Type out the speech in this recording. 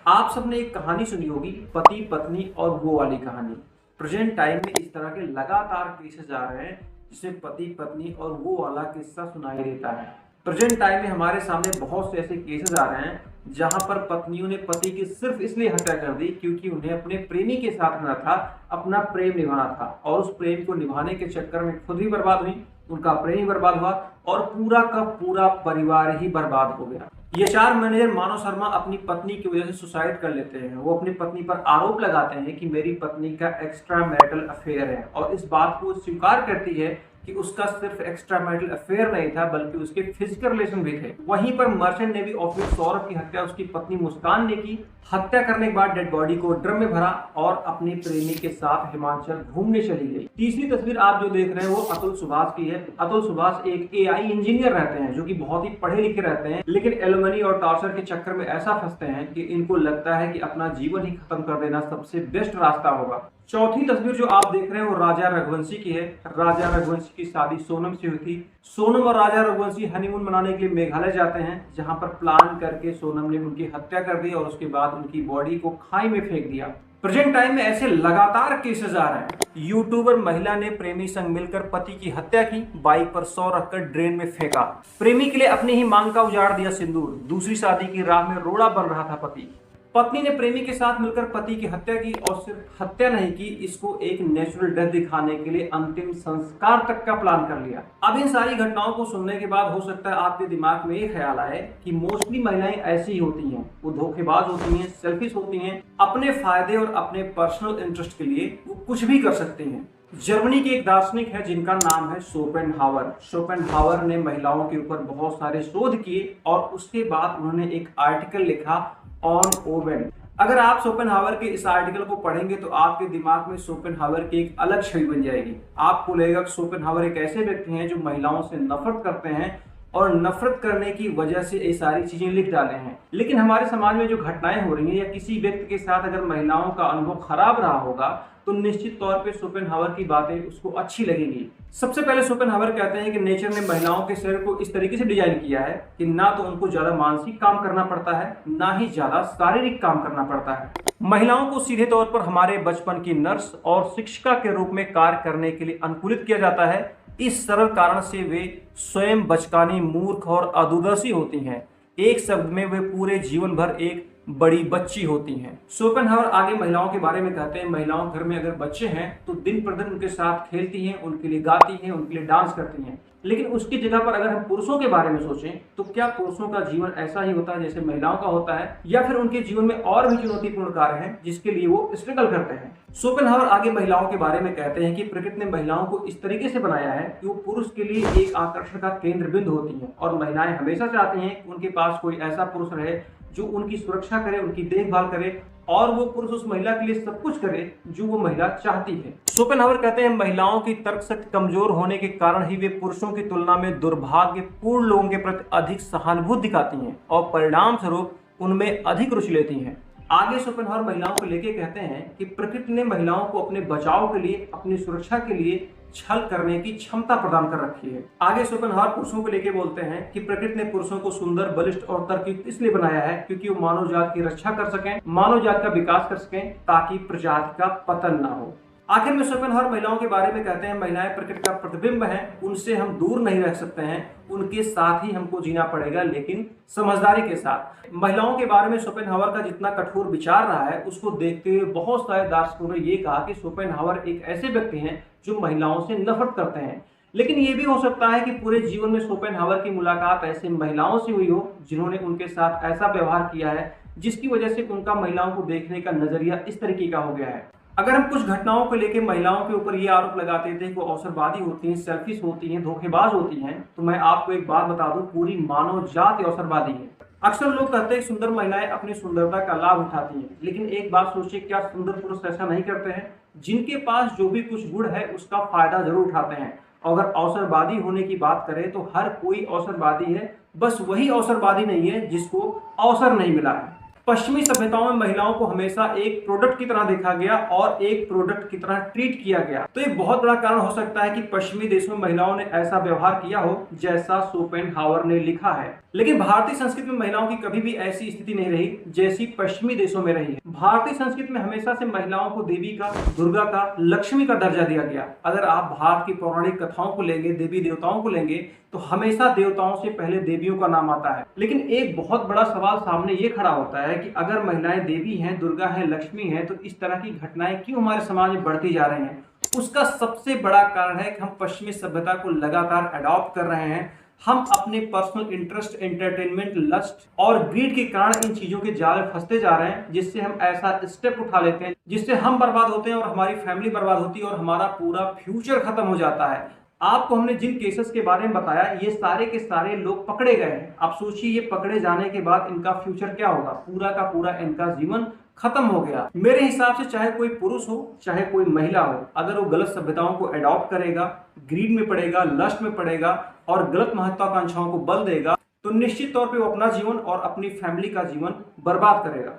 आप सबने एक कहानी सुनी होगी, पति पत्नी और वो वाली कहानी। प्रेजेंट टाइम में इस तरह के लगातार केसेस आ रहे हैं जिसमें पति पत्नी और वो वाला किस्सा सुनाई देता है। प्रेजेंट टाइम में हमारे सामने बहुत से ऐसे केसेस आ रहे हैं जहां पर पत्नियों ने पति की सिर्फ इसलिए हत्या कर दी क्योंकि उन्हें अपने प्रेमी के साथ रहना था, अपना प्रेम निभाना था और उस प्रेम को निभाने के चक्कर में खुद भी बर्बाद हुई, उनका प्रेम बर्बाद हुआ और पूरा का पूरा परिवार ही बर्बाद हो गया। ये चार मैनेजर मानव शर्मा अपनी पत्नी की वजह से सुसाइड कर लेते हैं। वो अपनी पत्नी पर आरोप लगाते हैं कि मेरी पत्नी का एक्स्ट्रा मैरिटल अफेयर है और इस बात को स्वीकार करती है कि उसका सिर्फ एक्स्ट्रा मैरिटल अफेयर नहीं था बल्कि उसके फिजिकल रिलेशन भी थे। वहीं पर मर्चेंट नेवी ऑफिसर सौरभ की हत्या उसकी पत्नी मुस्कान ने की। हत्या करने के बाद डेड बॉडी को ड्रम में भरा और अपनी प्रेमी के साथ हिमाचल घूमने चली गई। तीसरी तस्वीर आप जो देख रहे हैं वो अतुल सुभाष की है। अतुल सुभाष एक एआई इंजीनियर रहते हैं जो कि बहुत ही पढ़े लिखे रहते हैं, लेकिन एलुमनी और टॉर्चर के चक्कर में ऐसा फंसते हैं कि इनको लगता है कि अपना जीवन ही खत्म कर देना सबसे बेस्ट रास्ता होगा। चौथी तस्वीर जो आप देख रहे हैं वो राजा रघुवंशी की है। राजा रघुवंशी की शादी सोनम से हुई थी। सोनम और राजा रघुवंशी हनीमून मनाने के लिए मेघालय जाते हैं, जहां पर प्लान करके सोनम ने उनकी हत्या कर दी और उसके बाद उनकी बॉडी को खाई में फेंक दिया। प्रेजेंट टाइम में ऐसे लगातार केसेस आ रहे हैं। यूट्यूबर महिला ने प्रेमी संग मिलकर पति की हत्या की, बाइक पर 100 रखकर ड्रेन में फेंका। प्रेमी के लिए अपनी ही मांग का उजाड़ दिया सिंदूर। दूसरी शादी की राह में रोड़ा बन रहा था पति। पत्नी ने प्रेमी के साथ मिलकर पति की हत्या की और सिर्फ हत्या नहीं की, इसको एक नेचुरल डेथ दिखाने के लिए अंतिम संस्कार तक का प्लान कर लिया। अब इन सारी घटनाओं को सुनने के बाद हो सकता है आपके दिमाग में ये ख्याल आए कि मोस्टली महिलाएं ऐसी ही होती हैं, वो धोखेबाज होती हैं, सेल्फिश होती हैं, अपने फायदे और अपने पर्सनल इंटरेस्ट के लिए वो कुछ भी कर सकती हैं। जर्मनी के एक दार्शनिक है जिनका नाम है शोपेनहावर। शोपेनहावर ने महिलाओं के ऊपर बहुत सारे शोध किए और उसके बाद उन्होंने एक आर्टिकल लिखा ऑन ओवेन। अगर आप शोपेनहावर के इस आर्टिकल को पढ़ेंगे तो आपके दिमाग में शोपेनहावर की एक अलग छवि बन जाएगी। आपको लगेगा कि शोपेनहावर एक ऐसे व्यक्ति हैं जो महिलाओं से नफरत करते हैं और नफरत करने की वजह से ये सारी चीजें लिख डाले हैं। लेकिन हमारे समाज में जो घटनाएं हो रही हैं या किसी व्यक्ति के साथ अगर महिलाओं का अनुभव खराब रहा होगा तो निश्चित तौर पे शोपेनहावर की बातें उसको अच्छी लगेंगी। सबसे पहले शोपेनहावर कहते हैं कि नेचर ने महिलाओं के शरीर को इस तरीके से डिजाइन किया है कि ना तो उनको ज्यादा मानसिक काम करना पड़ता है, ना ही ज्यादा शारीरिक काम करना पड़ता है। महिलाओं को सीधे तौर पर हमारे बचपन की नर्स और शिक्षिका के रूप में कार्य करने के लिए अनुकूलित किया जाता है। इस सरल कारण से वे स्वयं बचकानी, मूर्ख और अदूरदर्शी होती हैं। एक शब्द में वे पूरे जीवन भर एक बड़ी बच्ची होती हैं। शोपेनहावर आगे महिलाओं के बारे में कहते हैं, महिलाओं घर में अगर बच्चे हैं तो दिन प्रतिदिन उनके साथ खेलती हैं, उनके लिए गाती हैं, उनके लिए डांस करती हैं। लेकिन उसकी जगह पर अगर हम पुरुषों के बारे में सोचें तो क्या पुरुषों का जीवन ऐसा ही होता है जैसे महिलाओं का होता है, या फिर उनके जीवन में और भी चुनौतीपूर्ण कार्य हैं जिसके लिए वो स्ट्रगल करते हैं। शोपेनहावर आगे महिलाओं के बारे में कहते हैं कि प्रकृति ने महिलाओं को इस तरीके से बनाया है कि वो पुरुष के लिए एक आकर्षण का केंद्र बिंदु होती हैं और महिलाएं हमेशा चाहती हैं कि उनके पास कोई ऐसा पुरुष रहे जो उनकी सुरक्षा करे, उनकी देखभाल करे और वो पुरुष उस महिला के लिए सब कुछ करे जो वो महिला चाहती है। शोपेनहावर कहते हैं महिलाओं की तर्क शक्ति कमजोर होने के कारण ही वे पुरुषों की तुलना में दुर्भाग्यपूर्ण लोगों के प्रति अधिक सहानुभूति दिखाती हैं और परिणाम स्वरूप उनमें अधिक रुचि लेती हैं। आगे शोपेनहावर महिलाओं को लेकर कहते हैं कि प्रकृति ने महिलाओं को अपने बचाव के लिए, अपनी सुरक्षा के लिए छल करने की क्षमता प्रदान कर रखी है। आगे शोपेनहावर पुरुषों को लेकर बोलते हैं कि प्रकृति ने पुरुषों को सुंदर, बलिष्ठ और तर्कयुक्त इसलिए बनाया है क्योंकि वो मानव जात की रक्षा कर सकें, मानव जात का विकास कर सकें ताकि प्रजाति का पतन ना हो। आखिर में शोपेनहावर महिलाओं के बारे में कहते हैं, महिलाएं प्रकृति का प्रतिबिंब हैं, उनसे हम दूर नहीं रह सकते हैं, उनके साथ ही हमको जीना पड़ेगा, लेकिन समझदारी के साथ। महिलाओं के बारे में शोपेनहावर का जितना कठोर विचार रहा है उसको देखते हुए बहुत सारे दार्शनिकों ने ये कहा कि शोपेनहावर एक ऐसे व्यक्ति हैं जो महिलाओं से नफरत करते हैं। लेकिन ये भी हो सकता है कि पूरे जीवन में शोपेनहावर की मुलाकात ऐसे महिलाओं से हुई हो जिन्होंने उनके साथ ऐसा व्यवहार किया है जिसकी वजह से उनका महिलाओं को देखने का नजरिया इस तरीके का हो गया है। अगर हम कुछ घटनाओं को लेकर महिलाओं के ऊपर ये आरोप लगाते थे कि वो अवसरवादी होती हैं, सेल्फिश होती हैं, धोखेबाज होती हैं, तो मैं आपको एक बात बता दूं, पूरी मानव जाति अवसरवादी है। अक्सर लोग कहते हैं सुंदर महिलाएं अपनी सुंदरता का लाभ उठाती हैं, लेकिन एक बात सोचिए, क्या सुंदर पुरुष ऐसा नहीं करते हैं? जिनके पास जो भी कुछ गुण है उसका फायदा जरूर उठाते हैं। अगर अवसरवादी होने की बात करें तो हर कोई अवसरवादी है, बस वही अवसरवादी नहीं है जिसको अवसर नहीं मिला है। पश्चिमी सभ्यताओं में महिलाओं को हमेशा एक प्रोडक्ट की तरह देखा गया और एक प्रोडक्ट की तरह ट्रीट किया गया। तो एक बहुत बड़ा कारण हो सकता है कि पश्चिमी देशों में महिलाओं ने ऐसा व्यवहार किया हो जैसा शोपेनहावर ने लिखा है। लेकिन भारतीय संस्कृति में महिलाओं की कभी भी ऐसी स्थिति नहीं रही जैसी पश्चिमी देशों में रही है। भारतीय संस्कृति में हमेशा से महिलाओं को देवी का, दुर्गा का, लक्ष्मी का दर्जा दिया गया। अगर आप भारत की पौराणिक कथाओं को लेंगे, देवी देवताओं को लेंगे, तो हमेशा देवताओं से पहले देवियों का नाम आता है। लेकिन एक बहुत बड़ा सवाल सामने ये खड़ा होता है कि अगर महिलाएं देवी हैं, दुर्गा है, लक्ष्मी है, तो इस तरह की घटनाएं क्यों हमारे समाज में बढ़ती जा रही हैं? उसका सबसे बड़ा कारण है कि हम पश्चिमी सभ्यता को लगातार अडॉप्ट कर रहे हैं। हम अपने पर्सनल इंटरेस्ट, एंटरटेनमेंट, लस्ट और ग्रीड के कारण इन चीजों के जाल में फंसते जा रहे हैं, जिससे हम ऐसा स्टेप उठा लेते हैं जिससे हम बर्बाद होते हैं और हमारी फैमिली बर्बाद होती है और हमारा पूरा फ्यूचर खत्म हो जाता है। आपको हमने जिन केसेस के बारे में बताया, ये सारे के सारे लोग पकड़े गए हैं। आप सोचिए, ये पकड़े जाने के बाद इनका फ्यूचर क्या होगा? पूरा का पूरा इनका जीवन खत्म हो गया। मेरे हिसाब से चाहे कोई पुरुष हो, चाहे कोई महिला हो, अगर वो गलत सभ्यताओं को अडॉप्ट करेगा, ग्रीड में पड़ेगा, लस्ट में पड़ेगा और गलत महत्वाकांक्षाओं को बल देगा, तो निश्चित तौर पे वो अपना जीवन और अपनी फैमिली का जीवन बर्बाद करेगा।